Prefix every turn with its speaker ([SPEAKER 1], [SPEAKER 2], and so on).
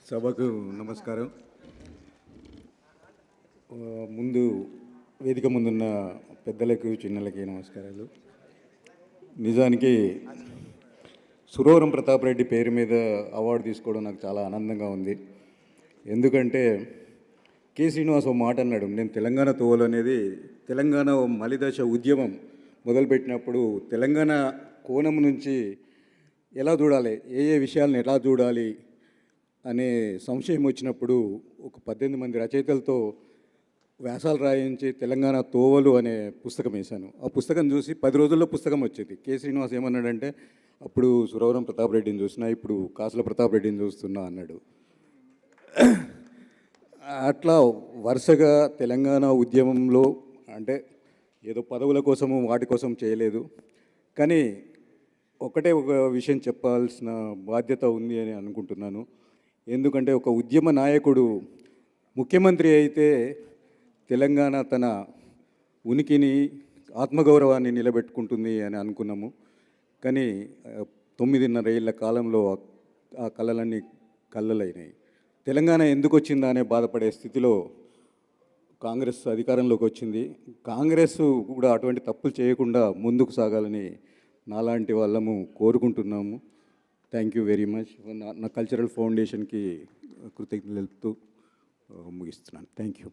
[SPEAKER 1] సభకు నమస్కారం. ముందు వేదిక ముందున్న పెద్దలకు చిన్నలకి నమస్కారాలు. నిజానికి సురవరం ప్రతాప్ రెడ్డి పేరు మీద అవార్డు తీసుకోవడం నాకు చాలా ఆనందంగా ఉంది. ఎందుకంటే కె. శ్రీనివాస్ ఒక మాట అన్నాడు, నేను తెలంగాణ తోవలు అనేది తెలంగాణ మలిదశ ఉద్యమం మొదలుపెట్టినప్పుడు తెలంగాణ కోణం నుంచి ఎలా చూడాలి, ఏ విషయాలను ఎలా చూడాలి అనే సంశయం వచ్చినప్పుడు ఒక 18 మంది రచయితలతో వ్యాసాలు రాయించి తెలంగాణ తోవలు అనే పుస్తకం వేశాను. ఆ పుస్తకం చూసి 10 రోజుల్లో పుస్తకం వచ్చింది. కె. శ్రీనివాస్ ఏమన్నాడంటే, అప్పుడు సురవరం ప్రతాప్ రెడ్డిని చూసినా, ఇప్పుడు కాసుల ప్రతాప్ రెడ్డిని చూస్తున్నా అన్నాడు. అట్లా వరుసగా తెలంగాణ ఉద్యమంలో అంటే ఏదో పదవుల కోసము వాటి కోసం చేయలేదు, కానీ ఒక విషయం చెప్పాల్సిన బాధ్యత ఉంది అని అనుకుంటున్నాను. ఎందుకంటే ఒక ఉద్యమ నాయకుడు ముఖ్యమంత్రి అయితే తెలంగాణ తన ఉనికిని ఆత్మగౌరవాన్ని నిలబెట్టుకుంటుంది అని అనుకున్నాము. కానీ 9.5 ఏళ్ల కాలంలో ఆ కళలన్నీ కళ్ళలైనాయి. తెలంగాణ ఎందుకు వచ్చిందా అనే బాధపడే స్థితిలో కాంగ్రెస్ అధికారంలోకి వచ్చింది. కాంగ్రెస్ కూడా అటువంటి తప్పులు చేయకుండా ముందుకు సాగాలని నాలాంటి వాళ్ళము కోరుకుంటున్నాము. Thank you very much. నా కల్చరల్ ఫౌండేషన్కి కృతజ్ఞతలు ముగిస్తున్నాను. Thank you.